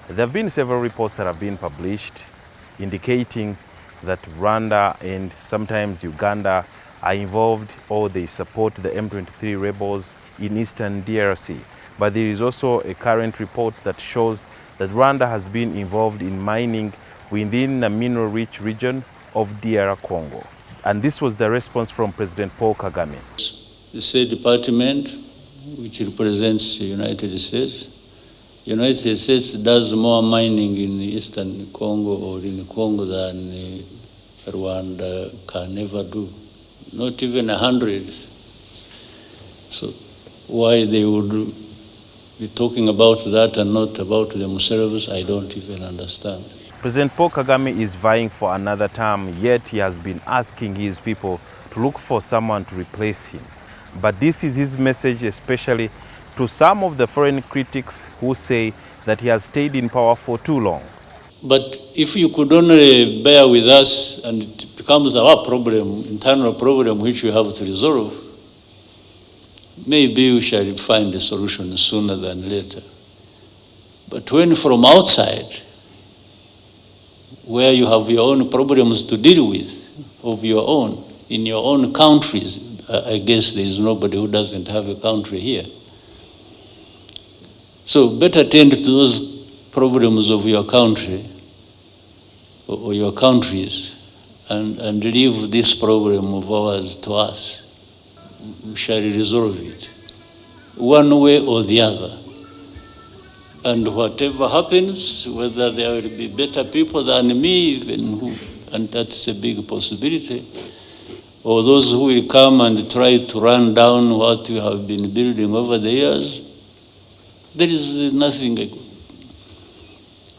There have been several reports that have been published indicating that Rwanda and sometimes Uganda are involved or they support the M23 rebels in Eastern DRC. But there is also a current report that shows that Rwanda has been involved in mining within the mineral-rich region of DR Congo. And this was the response from President Paul Kagame. The State Department, which represents the United States does more mining in Eastern Congo or in Congo than Rwanda can ever do. Not even 100. So why they would be talking about that and not about themselves, I don't even understand. President Paul Kagame is vying for another term, yet he has been asking his people to look for someone to replace him. But this is his message, especially to some of the foreign critics who say that he has stayed in power for too long. But if you could only bear with us and it becomes our problem, internal problem which we have to resolve, maybe we shall find a solution sooner than later. But when from outside, where you have your own problems to deal with, of your own, in your own countries, I guess there is nobody who doesn't have a country here. So better tend to those problems of your country or your countries and leave this problem of ours to us. We shall resolve it one way or the other. And whatever happens, whether there will be better people than me, even and that's a big possibility, or those who will come and try to run down what we have been building over the years, there is nothing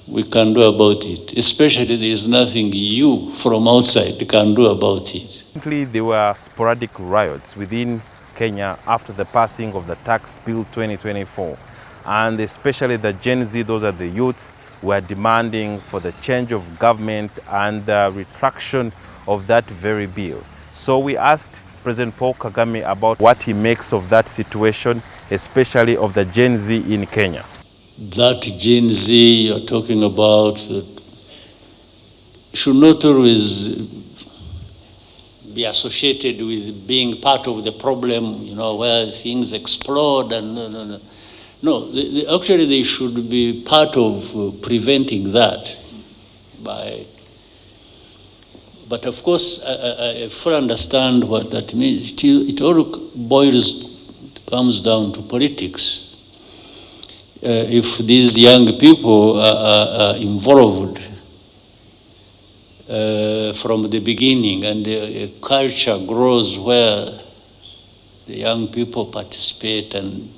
we can do about it. Especially there is nothing you from outside can do about it. There were sporadic riots within Kenya after the passing of the tax bill 2024. And especially the Gen Z, those are the youths, were demanding for the change of government and the retraction of that very bill. So we asked President Paul Kagame about what he makes of that situation, especially of the Gen Z in Kenya. That Gen Z you're talking about should not always be associated with being part of the problem, where things explode and no, actually they should be part of preventing that but of course, I fully understand what that means. It all comes down to politics. If these young people are involved from the beginning and a culture grows where the young people participate and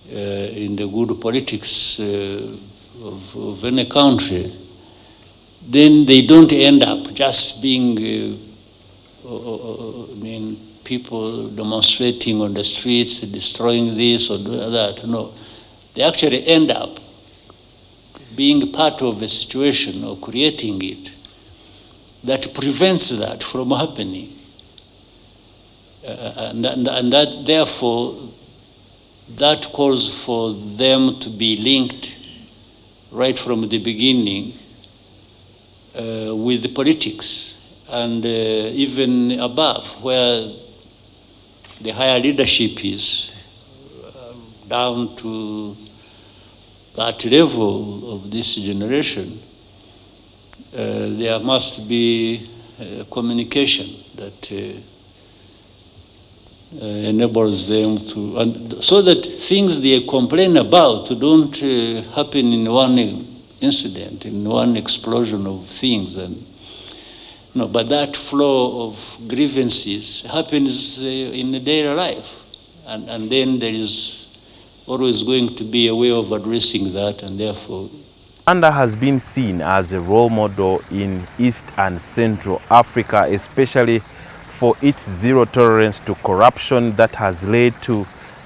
in the good politics of any country, then they don't end up just being people demonstrating on the streets, destroying this or that. No, they actually end up being part of a situation or creating it that prevents that from happening. And that therefore, that calls for them to be linked right from the beginning with the politics and even above, where the higher leadership is down to that level of this generation. There must be communication that enables them to, and so that things they complain about don't happen in one incident, in one explosion of things. And but that flow of grievances happens in the daily life, and then there is always going to be a way of addressing that, and therefore Rwanda has been seen as a role model in East and Central Africa, especially for its zero tolerance to corruption that has led to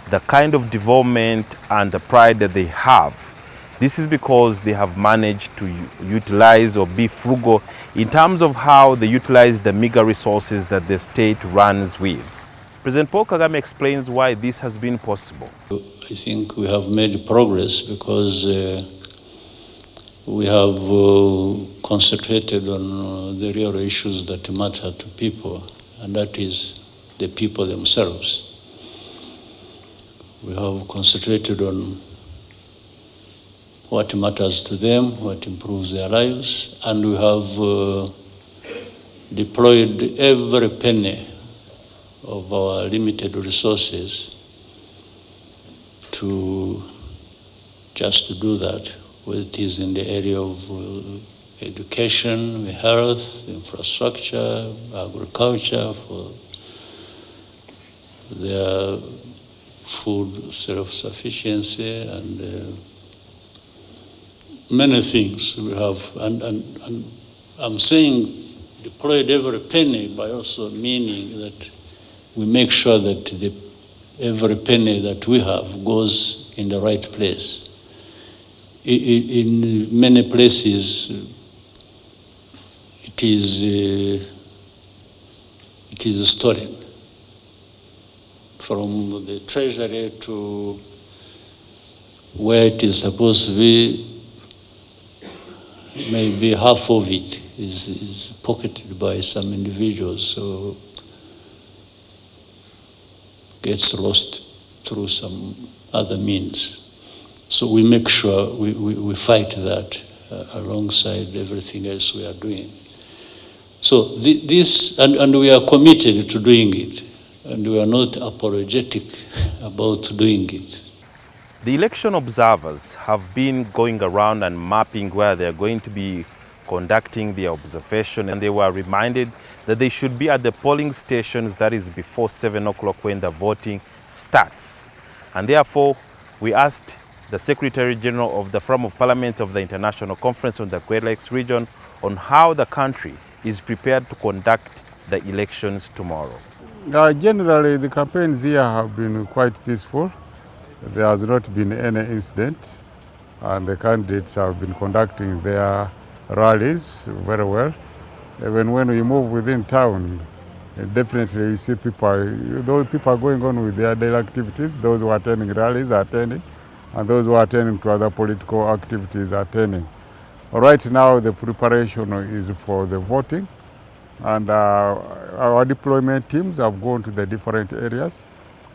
the kind of development and the pride that they have. This is because they have managed to utilize or be frugal in terms of how they utilize the meager resources that the state runs with. President Paul Kagame explains why this has been possible. I think we have made progress because we have concentrated on the real issues that matter to people, and that is the people themselves. We have concentrated on what matters to them, what improves their lives, and we have deployed every penny of our limited resources to just do that, whether it is in the area of education, health, infrastructure, agriculture, for their food self-sufficiency, and many things we have. And I'm saying deployed every penny by also meaning that we make sure that every penny that we have goes in the right place. In many places, it is stolen from the treasury to where it is supposed to be. Maybe half of it is pocketed by some individuals, so gets lost through some other means. So we make sure we fight that alongside everything else we are doing. So this, and we are committed to doing it, and we are not apologetic about doing it. The election observers have been going around and mapping where they are going to be conducting their observation, and they were reminded that they should be at the polling stations, that is before 7 o'clock when the voting starts. And therefore, we asked the Secretary General of the Forum of Parliament of the International Conference on the Great Lakes region on how the country is prepared to conduct the elections tomorrow. Generally, the campaigns here have been quite peaceful. There has not been any incident, and the candidates have been conducting their rallies very well. Even when we move within town, definitely you see those people are going on with their daily activities. Those who are attending rallies are attending, and those who are attending to other political activities are attending. Right now, the preparation is for the voting, and our deployment teams have gone to the different areas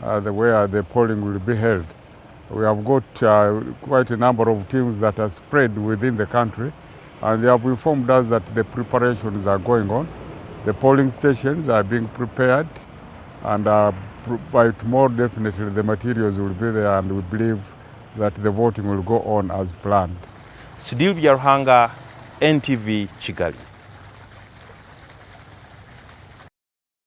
where the polling will be held. We have got quite a number of teams that are spread within the country, and they have informed us that the preparations are going on. The polling stations are being prepared, and by tomorrow definitely the materials will be there, and we believe that the voting will go on as planned. Sudhir Byaruhanga, NTV, Kigali.